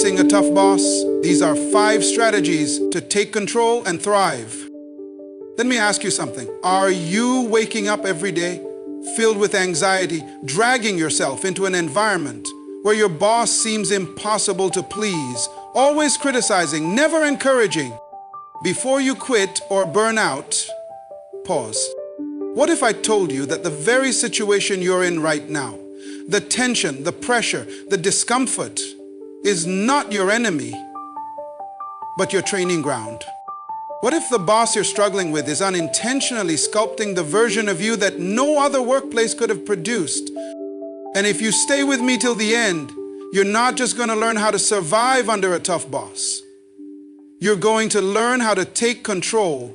facing a tough boss, these are 5 strategies to take control and thrive. Let me ask you something. Are you waking up every day filled with anxiety, dragging yourself into an environment where your boss seems impossible to please, always criticizing, never encouraging? Before you quit or burn out, pause. What if I told you that the very situation you're in right now, the tension, the pressure, the discomfort, is not your enemy, but your training ground? What if the boss you're struggling with is unintentionally sculpting the version of you that no other workplace could have produced? And if you stay with me till the end, you're not just going to learn how to survive under a tough boss. You're going to learn how to take control,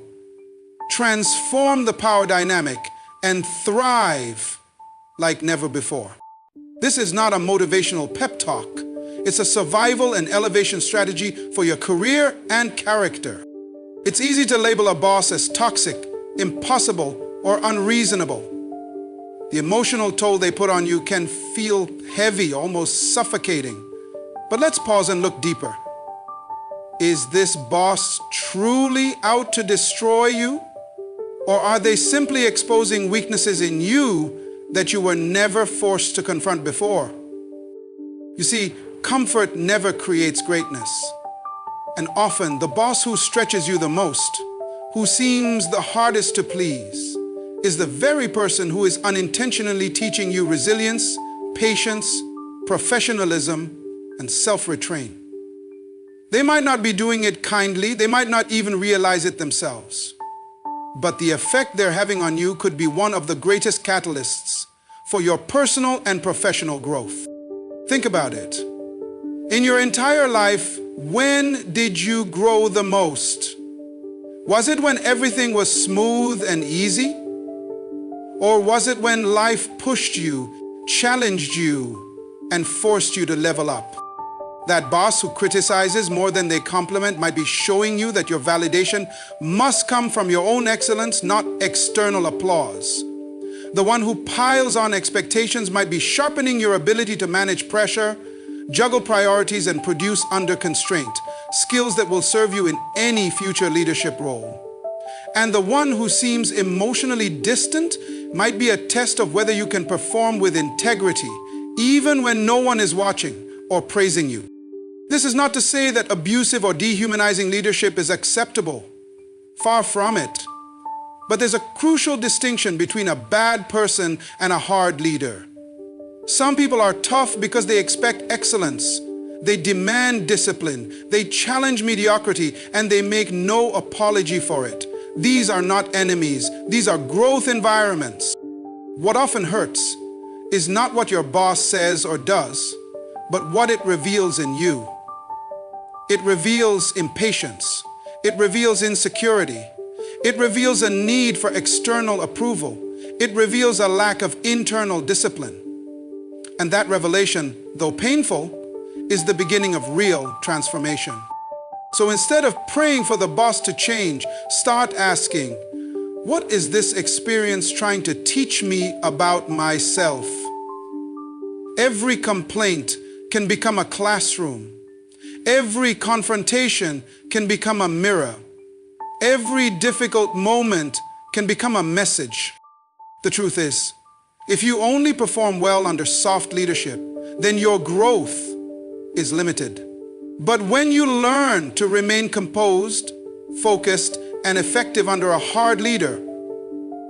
transform the power dynamic, and thrive like never before. This is not a motivational pep talk. It's a survival and elevation strategy for your career and character. It's easy to label a boss as toxic, impossible, or unreasonable. The emotional toll they put on you can feel heavy, almost suffocating. But let's pause and look deeper. Is this boss truly out to destroy you? Or are they simply exposing weaknesses in you that you were never forced to confront before? You see, comfort never creates greatness. And often, the boss who stretches you the most, who seems the hardest to please, is the very person who is unintentionally teaching you resilience, patience, professionalism, and self-restraint. They might not be doing it kindly, they might not even realize it themselves. But the effect they're having on you could be one of the greatest catalysts for your personal and professional growth. Think about it. In your entire life, when did you grow the most? Was it when everything was smooth and easy? Or was it when life pushed you, challenged you, and forced you to level up? That boss who criticizes more than they compliment might be showing you that your validation must come from your own excellence, not external applause. The one who piles on expectations might be sharpening your ability to manage pressure, juggle priorities, and produce under constraint, skills that will serve you in any future leadership role. And the one who seems emotionally distant might be a test of whether you can perform with integrity, even when no one is watching or praising you. This is not to say that abusive or dehumanizing leadership is acceptable. Far from it. But there's a crucial distinction between a bad person and a hard leader. Some people are tough because they expect excellence. They demand discipline. They challenge mediocrity, and they make no apology for it. These are not enemies. These are growth environments. What often hurts is not what your boss says or does, but what it reveals in you. It reveals impatience. It reveals insecurity. It reveals a need for external approval. It reveals a lack of internal discipline. And that revelation, though painful, is the beginning of real transformation. So instead of praying for the boss to change, start asking, what is this experience trying to teach me about myself? Every complaint can become a classroom. Every confrontation can become a mirror. Every difficult moment can become a message. The truth is, if you only perform well under soft leadership, then your growth is limited. But when you learn to remain composed, focused, and effective under a hard leader,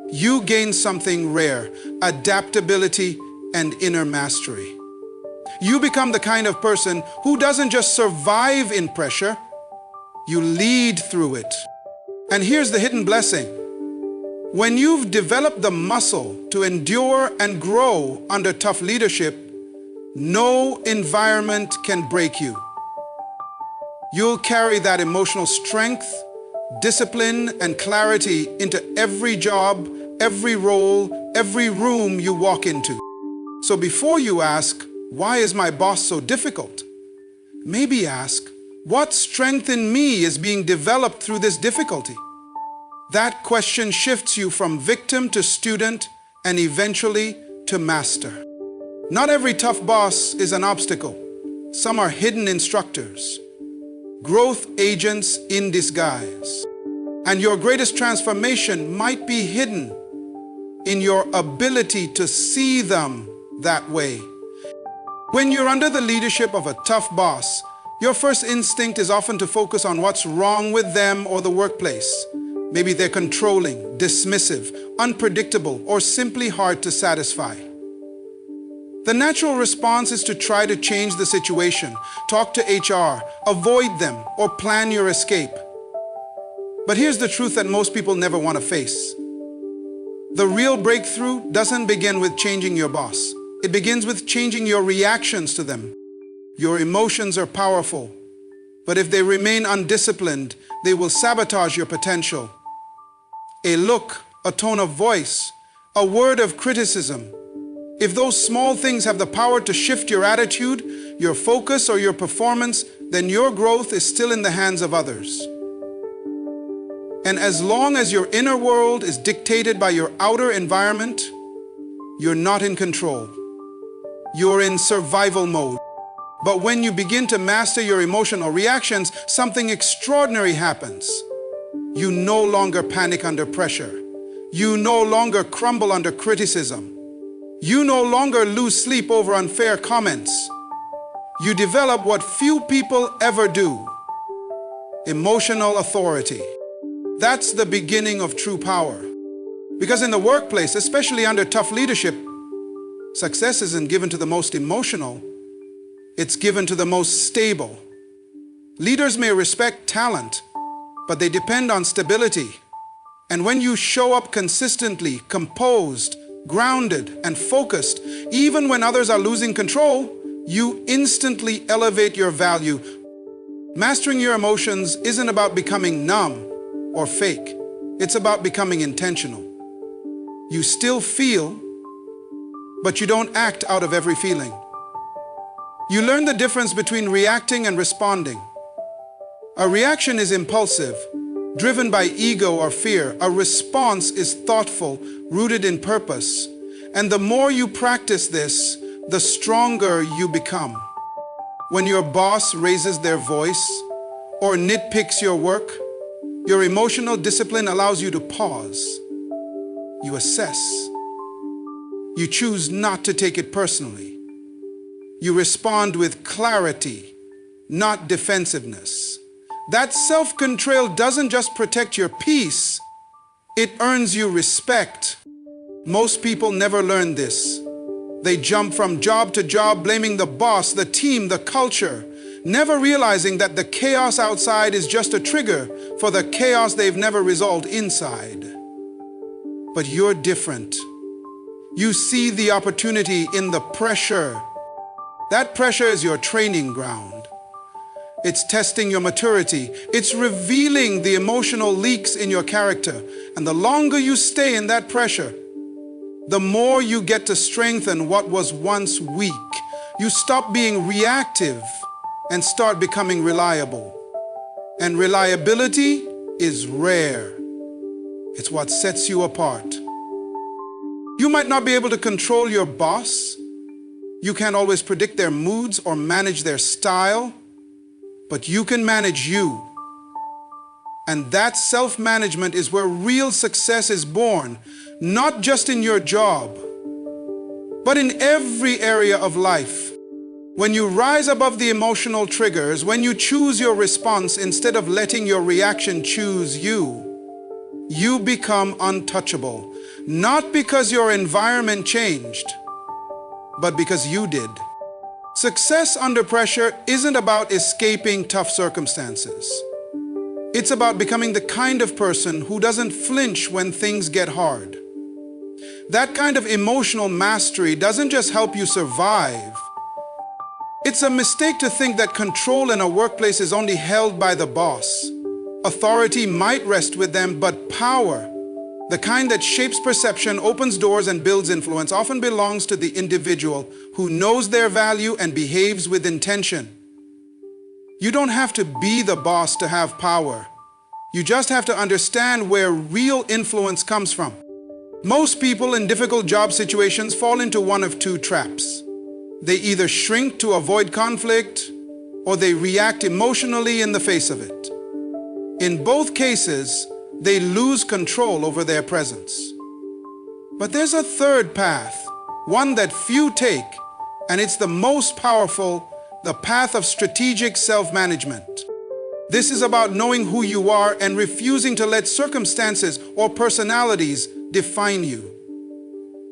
you gain something rare: adaptability and inner mastery. You become the kind of person who doesn't just survive in pressure, you lead through it. And here's the hidden blessing. When you've developed the muscle to endure and grow under tough leadership, no environment can break you. You'll carry that emotional strength, discipline, and clarity into every job, every role, every room you walk into. So before you ask, why is my boss so difficult? Maybe ask, what strength in me is being developed through this difficulty? That question shifts you from victim to student and eventually to master. Not every tough boss is an obstacle. Some are hidden instructors, growth agents in disguise. And your greatest transformation might be hidden in your ability to see them that way. When you're under the leadership of a tough boss, your first instinct is often to focus on what's wrong with them or the workplace. Maybe they're controlling, dismissive, unpredictable, or simply hard to satisfy. The natural response is to try to change the situation, talk to HR, avoid them, or plan your escape. But here's the truth that most people never want to face. The real breakthrough doesn't begin with changing your boss. It begins with changing your reactions to them. Your emotions are powerful, but if they remain undisciplined, they will sabotage your potential. A look, a tone of voice, a word of criticism. If those small things have the power to shift your attitude, your focus, or your performance, then your growth is still in the hands of others. And as long as your inner world is dictated by your outer environment, you're not in control. You're in survival mode. But when you begin to master your emotional reactions, something extraordinary happens. You no longer panic under pressure. You no longer crumble under criticism. You no longer lose sleep over unfair comments. You develop what few people ever do: emotional authority. That's the beginning of true power. Because in the workplace, especially under tough leadership, success isn't given to the most emotional, it's given to the most stable. Leaders may respect talent, but they depend on stability. And when you show up consistently, composed, grounded, and focused, even when others are losing control, you instantly elevate your value. Mastering your emotions isn't about becoming numb or fake. It's about becoming intentional. You still feel, but you don't act out of every feeling. You learn the difference between reacting and responding. A reaction is impulsive, driven by ego or fear. A response is thoughtful, rooted in purpose. And the more you practice this, the stronger you become. When your boss raises their voice or nitpicks your work, your emotional discipline allows you to pause. You assess. You choose not to take it personally. You respond with clarity, not defensiveness. That self-control doesn't just protect your peace, it earns you respect. Most people never learn this. They jump from job to job, blaming the boss, the team, the culture, never realizing that the chaos outside is just a trigger for the chaos they've never resolved inside. But you're different. You see the opportunity in the pressure. That pressure is your training ground. It's testing your maturity. It's revealing the emotional leaks in your character. And the longer you stay in that pressure, the more you get to strengthen what was once weak. You stop being reactive and start becoming reliable. And reliability is rare. It's what sets you apart. You might not be able to control your boss. You can't always predict their moods or manage their style, but you can manage you. And that self-management is where real success is born, not just in your job, but in every area of life. When you rise above the emotional triggers, when you choose your response instead of letting your reaction choose you, you become untouchable. Not because your environment changed, but because you did. Success under pressure isn't about escaping tough circumstances. It's about becoming the kind of person who doesn't flinch when things get hard. That kind of emotional mastery doesn't just help you survive. It's a mistake to think that control in a workplace is only held by the boss. Authority might rest with them, but power, the kind that shapes perception, opens doors, and builds influence, often belongs to the individual who knows their value and behaves with intention. You don't have to be the boss to have power. You just have to understand where real influence comes from. Most people in difficult job situations fall into one of two traps. They either shrink to avoid conflict or they react emotionally in the face of it. In both cases, they lose control over their presence. But there's a third path, one that few take, and it's the most powerful, the path of strategic self-management. This is about knowing who you are and refusing to let circumstances or personalities define you.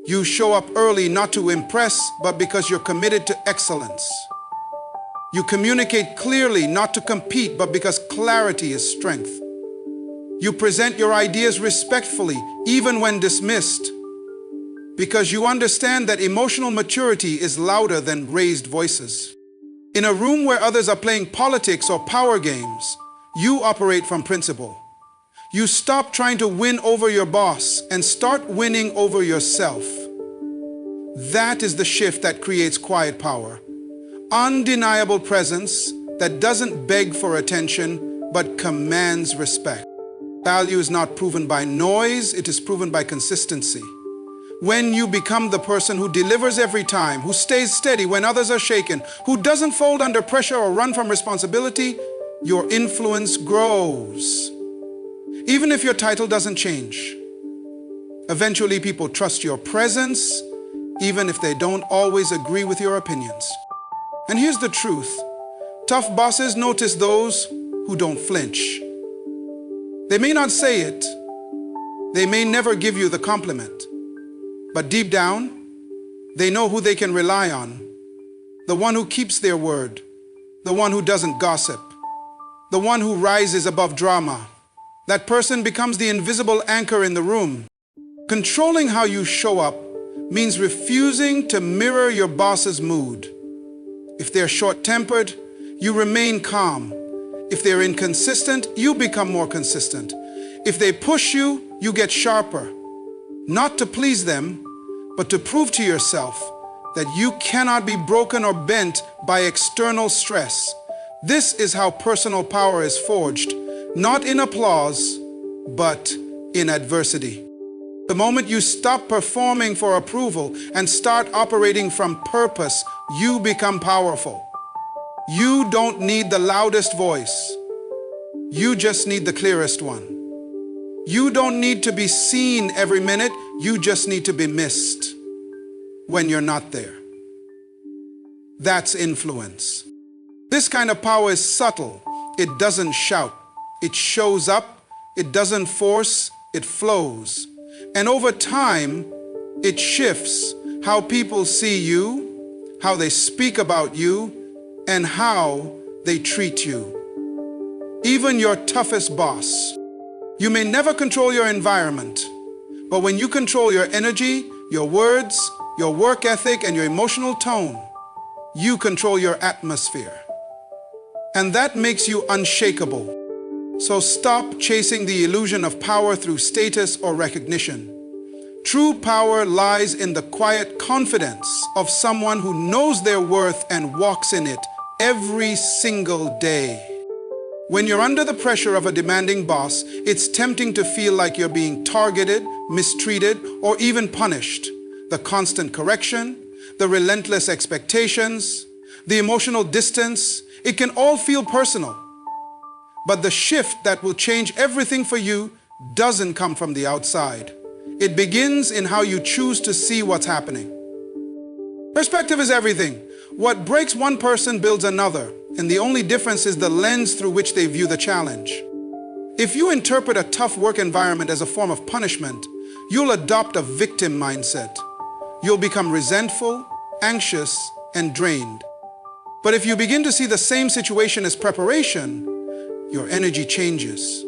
You show up early not to impress, but because you're committed to excellence. You communicate clearly not to compete, but because clarity is strength. You present your ideas respectfully, even when dismissed, because you understand that emotional maturity is louder than raised voices. In a room where others are playing politics or power games, you operate from principle. You stop trying to win over your boss and start winning over yourself. That is the shift that creates quiet power. Undeniable presence that doesn't beg for attention but commands respect. Value is not proven by noise, it is proven by consistency. When you become the person who delivers every time, who stays steady when others are shaken, who doesn't fold under pressure or run from responsibility, your influence grows. Even if your title doesn't change. Eventually people trust your presence, even if they don't always agree with your opinions. And here's the truth. Tough bosses notice those who don't flinch. They may not say it. They may never give you the compliment. But deep down, they know who they can rely on. The one who keeps their word. The one who doesn't gossip. The one who rises above drama. That person becomes the invisible anchor in the room. Controlling how you show up means refusing to mirror your boss's mood. If they're short-tempered, you remain calm. If they're inconsistent, you become more consistent. If they push you, you get sharper. Not to please them, but to prove to yourself that you cannot be broken or bent by external stress. This is how personal power is forged, not in applause, but in adversity. The moment you stop performing for approval and start operating from purpose, you become powerful. You don't need the loudest voice. You just need the clearest one. You don't need to be seen every minute. You just need to be missed when you're not there. That's influence. This kind of power is subtle. It doesn't shout. It shows up. It doesn't force. It flows. And over time, it shifts how people see you, how they speak about you, and how they treat you. Even your toughest boss. You may never control your environment, but when you control your energy, your words, your work ethic, and your emotional tone, you control your atmosphere. And that makes you unshakable. So stop chasing the illusion of power through status or recognition. True power lies in the quiet confidence of someone who knows their worth and walks in it every single day. When you're under the pressure of a demanding boss, it's tempting to feel like you're being targeted, mistreated, or even punished. The constant correction, the relentless expectations, the emotional distance, it can all feel personal. But the shift that will change everything for you doesn't come from the outside. It begins in how you choose to see what's happening. Perspective is everything. What breaks one person builds another, and the only difference is the lens through which they view the challenge. If you interpret a tough work environment as a form of punishment, you'll adopt a victim mindset. You'll become resentful, anxious, and drained. But if you begin to see the same situation as preparation, your energy changes.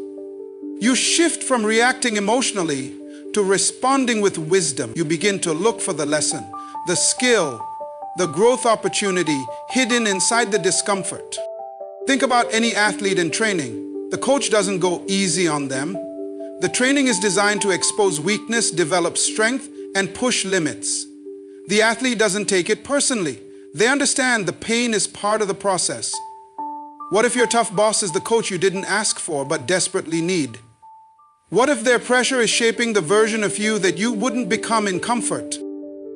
You shift from reacting emotionally to responding with wisdom. You begin to look for the lesson, the skill, the growth opportunity hidden inside the discomfort. Think about any athlete in training. The coach doesn't go easy on them. The training is designed to expose weakness, develop strength, and push limits. The athlete doesn't take it personally. They understand the pain is part of the process. What if your tough boss is the coach you didn't ask for but desperately need? What if their pressure is shaping the version of you that you wouldn't become in comfort?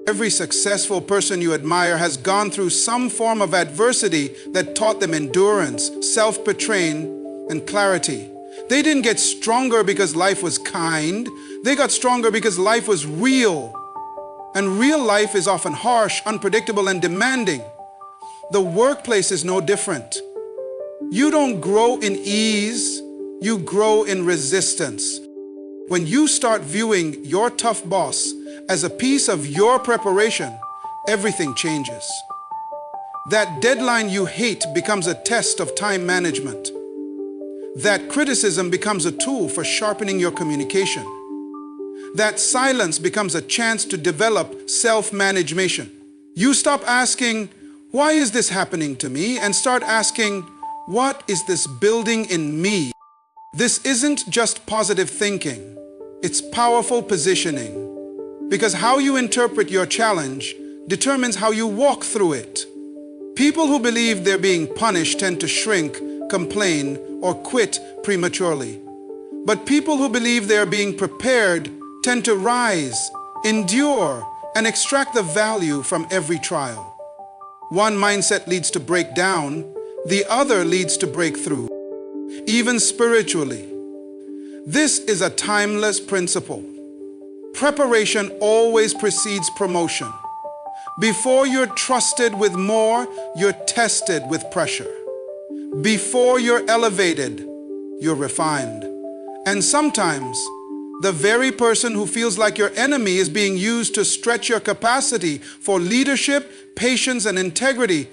Every successful person you admire has gone through some form of adversity that taught them endurance, self-betrayal, and clarity. They didn't get stronger because life was kind. They got stronger because life was real. And real life is often harsh, unpredictable, and demanding. The workplace is no different. You don't grow in ease, you grow in resistance. When you start viewing your tough boss as a piece of your preparation, everything changes. That deadline you hate becomes a test of time management. That criticism becomes a tool for sharpening your communication. That silence becomes a chance to develop self-management. You stop asking, why is this happening to me? And start asking, what is this building in me? This isn't just positive thinking, it's powerful positioning. Because how you interpret your challenge determines how you walk through it. People who believe they're being punished tend to shrink, complain, or quit prematurely. But people who believe they're being prepared tend to rise, endure, and extract the value from every trial. One mindset leads to breakdown, the other leads to breakthrough. Even spiritually, this is a timeless principle. Preparation always precedes promotion. Before you're trusted with more, you're tested with pressure. Before you're elevated, you're refined. And sometimes, the very person who feels like your enemy is being used to stretch your capacity for leadership, patience, and integrity.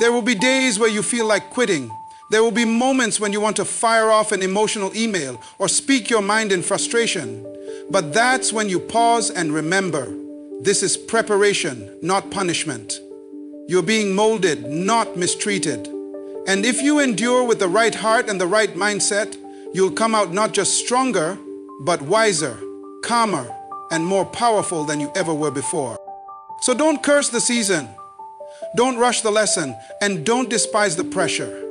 There will be days where you feel like quitting. There will be moments when you want to fire off an emotional email or speak your mind in frustration. But that's when you pause and remember, this is preparation, not punishment. You're being molded, not mistreated. And if you endure with the right heart and the right mindset, you'll come out not just stronger, but wiser, calmer, and more powerful than you ever were before. So don't curse the season, don't rush the lesson, and don't despise the pressure.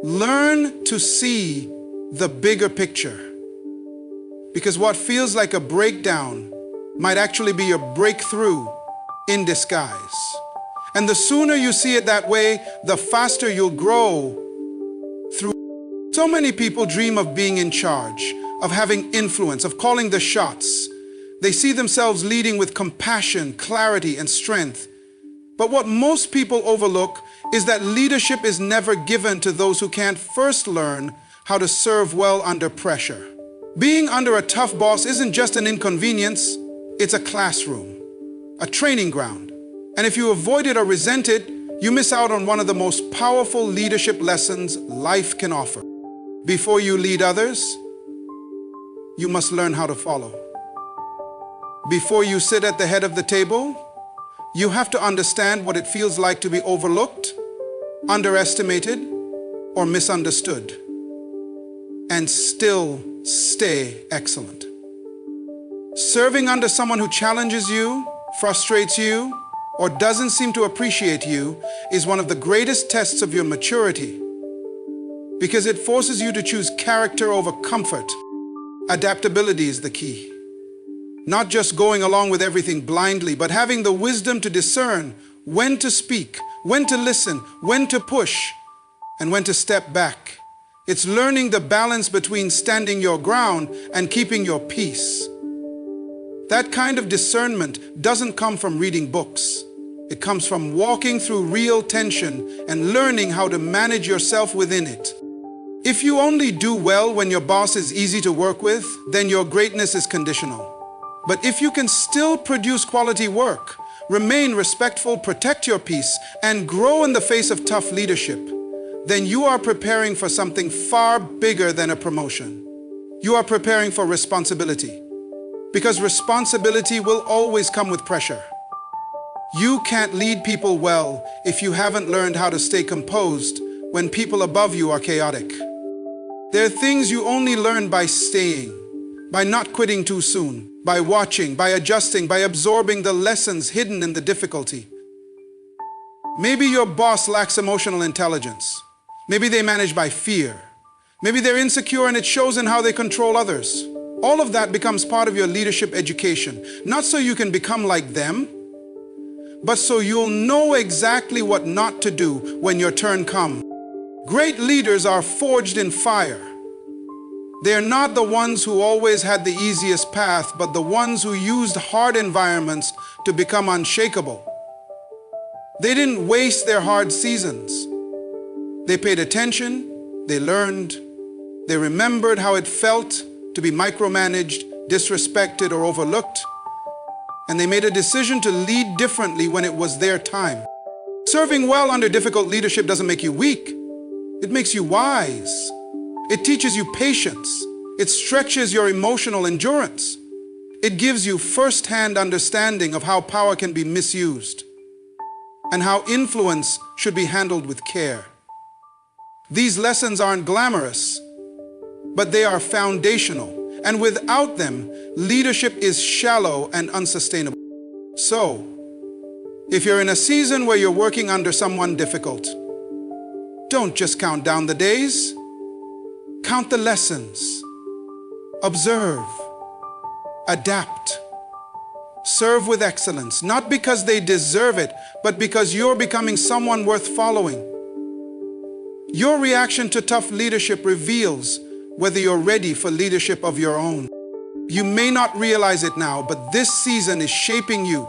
Learn to see the bigger picture. Because what feels like a breakdown might actually be a breakthrough in disguise. And the sooner you see it that way, the faster you'll grow through. So many people dream of being in charge, of having influence, of calling the shots. They see themselves leading with compassion, clarity, and strength. But what most people overlook is that leadership is never given to those who can't first learn how to serve well under pressure. Being under a tough boss isn't just an inconvenience, it's a classroom, a training ground. And if you avoid it or resent it, you miss out on one of the most powerful leadership lessons life can offer. Before you lead others, you must learn how to follow. Before you sit at the head of the table, you have to understand what it feels like to be overlooked, underestimated, or misunderstood, and still stay excellent. Serving under someone who challenges you, frustrates you, or doesn't seem to appreciate you is one of the greatest tests of your maturity, because it forces you to choose character over comfort. Adaptability is the key. Not just going along with everything blindly, but having the wisdom to discern when to speak, when to listen, when to push, and when to step back. It's learning the balance between standing your ground and keeping your peace. That kind of discernment doesn't come from reading books. It comes from walking through real tension and learning how to manage yourself within it. If you only do well when your boss is easy to work with, then your greatness is conditional. But if you can still produce quality work, remain respectful, protect your peace, and grow in the face of tough leadership, then you are preparing for something far bigger than a promotion. You are preparing for responsibility. Because responsibility will always come with pressure. You can't lead people well if you haven't learned how to stay composed when people above you are chaotic. There are things you only learn by staying, by not quitting too soon, by watching, by adjusting, by absorbing the lessons hidden in the difficulty. Maybe your boss lacks emotional intelligence. Maybe they manage by fear. Maybe they're insecure and it shows in how they control others. All of that becomes part of your leadership education, not so you can become like them, but so you'll know exactly what not to do when your turn comes. Great leaders are forged in fire. They're not the ones who always had the easiest path, but the ones who used hard environments to become unshakable. They didn't waste their hard seasons. They paid attention, they learned, they remembered how it felt to be micromanaged, disrespected, or overlooked, and they made a decision to lead differently when it was their time. Serving well under difficult leadership doesn't make you weak. It makes you wise. It teaches you patience. It stretches your emotional endurance. It gives you first-hand understanding of how power can be misused and how influence should be handled with care. These lessons aren't glamorous, but they are foundational. And without them, leadership is shallow and unsustainable. So, if you're in a season where you're working under someone difficult, don't just count down the days. Count the lessons. Observe. Adapt. Serve with excellence, not because they deserve it, but because you're becoming someone worth following. Your reaction to tough leadership reveals whether you're ready for leadership of your own. You may not realize it now, but this season is shaping you,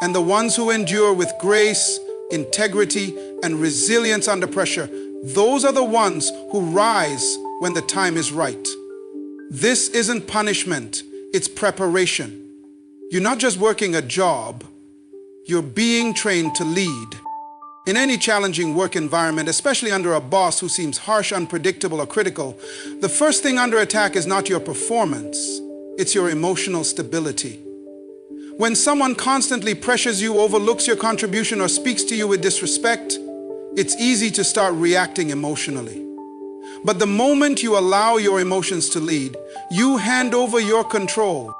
and the ones who endure with grace, integrity, and resilience under pressure, those are the ones who rise when the time is right. This isn't punishment, it's preparation. You're not just working a job, you're being trained to lead. In any challenging work environment, especially under a boss who seems harsh, unpredictable, or critical, the first thing under attack is not your performance, it's your emotional stability. When someone constantly pressures you, overlooks your contribution, or speaks to you with disrespect, it's easy to start reacting emotionally. But the moment you allow your emotions to lead, you hand over your control.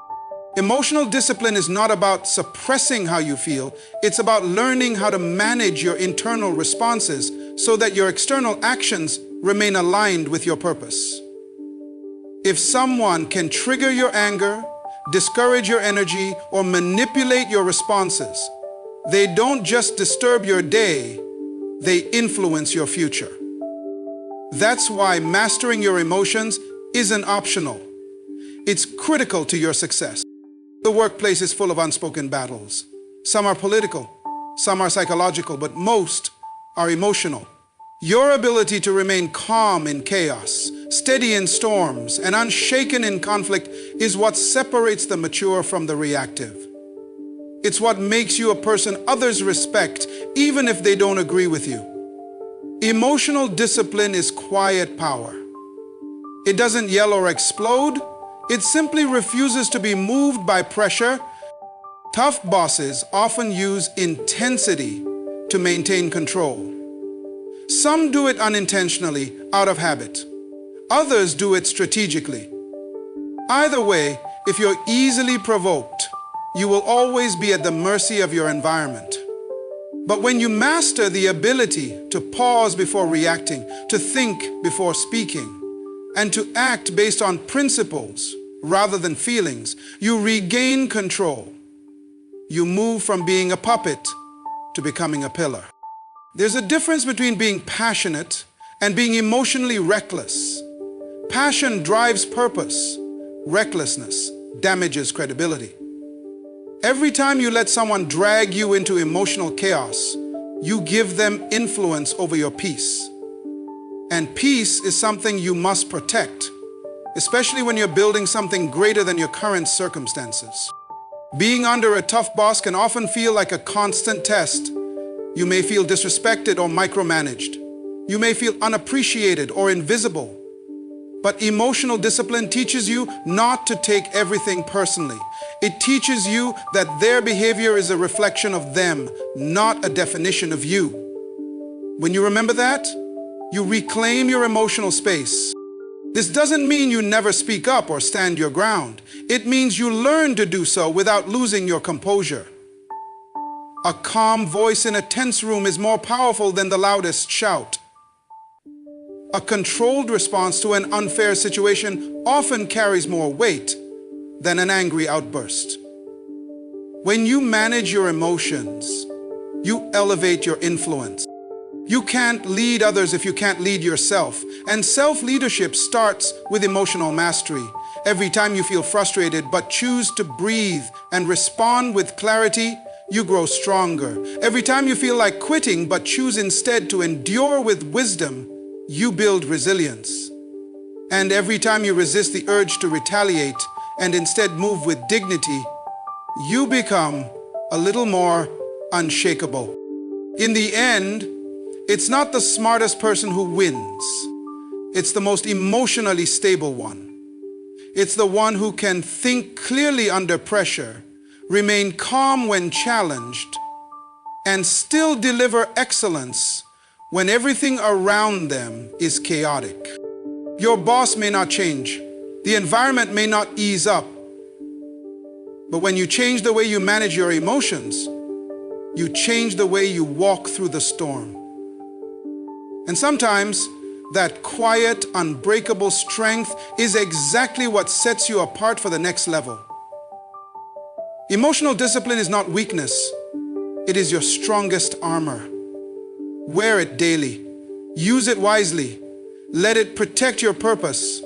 Emotional discipline is not about suppressing how you feel, it's about learning how to manage your internal responses so that your external actions remain aligned with your purpose. If someone can trigger your anger, discourage your energy, or manipulate your responses, they don't just disturb your day, they influence your future. That's why mastering your emotions isn't optional. It's critical to your success. The workplace is full of unspoken battles. Some are political, some are psychological, but most are emotional. Your ability to remain calm in chaos, steady in storms, and unshaken in conflict is what separates the mature from the reactive. It's what makes you a person others respect, even if they don't agree with you. Emotional discipline is quiet power. It doesn't yell or explode. It simply refuses to be moved by pressure. Tough bosses often use intensity to maintain control. Some do it unintentionally, out of habit. Others do it strategically. Either way, if you're easily provoked, you will always be at the mercy of your environment. But when you master the ability to pause before reacting, to think before speaking, and to act based on principles rather than feelings, you regain control. You move from being a puppet to becoming a pillar. There's a difference between being passionate and being emotionally reckless. Passion drives purpose. Recklessness damages credibility. Every time you let someone drag you into emotional chaos, you give them influence over your peace. And peace is something you must protect, especially when you're building something greater than your current circumstances. Being under a tough boss can often feel like a constant test. You may feel disrespected or micromanaged. You may feel unappreciated or invisible. But emotional discipline teaches you not to take everything personally. It teaches you that their behavior is a reflection of them, not a definition of you. When you remember that, you reclaim your emotional space. This doesn't mean you never speak up or stand your ground. It means you learn to do so without losing your composure. A calm voice in a tense room is more powerful than the loudest shout. A controlled response to an unfair situation often carries more weight than an angry outburst. When you manage your emotions, you elevate your influence. You can't lead others if you can't lead yourself. And self-leadership starts with emotional mastery. Every time you feel frustrated but choose to breathe and respond with clarity, you grow stronger. Every time you feel like quitting but choose instead to endure with wisdom, you build resilience. And every time you resist the urge to retaliate and instead move with dignity, you become a little more unshakable. In the end, it's not the smartest person who wins. It's the most emotionally stable one. It's the one who can think clearly under pressure, remain calm when challenged, and still deliver excellence when everything around them is chaotic. Your boss may not change. The environment may not ease up. But when you change the way you manage your emotions, you change the way you walk through the storm. And sometimes, that quiet, unbreakable strength is exactly what sets you apart for the next level. Emotional discipline is not weakness. It is your strongest armor. Wear it daily. Use it wisely. Let it protect your purpose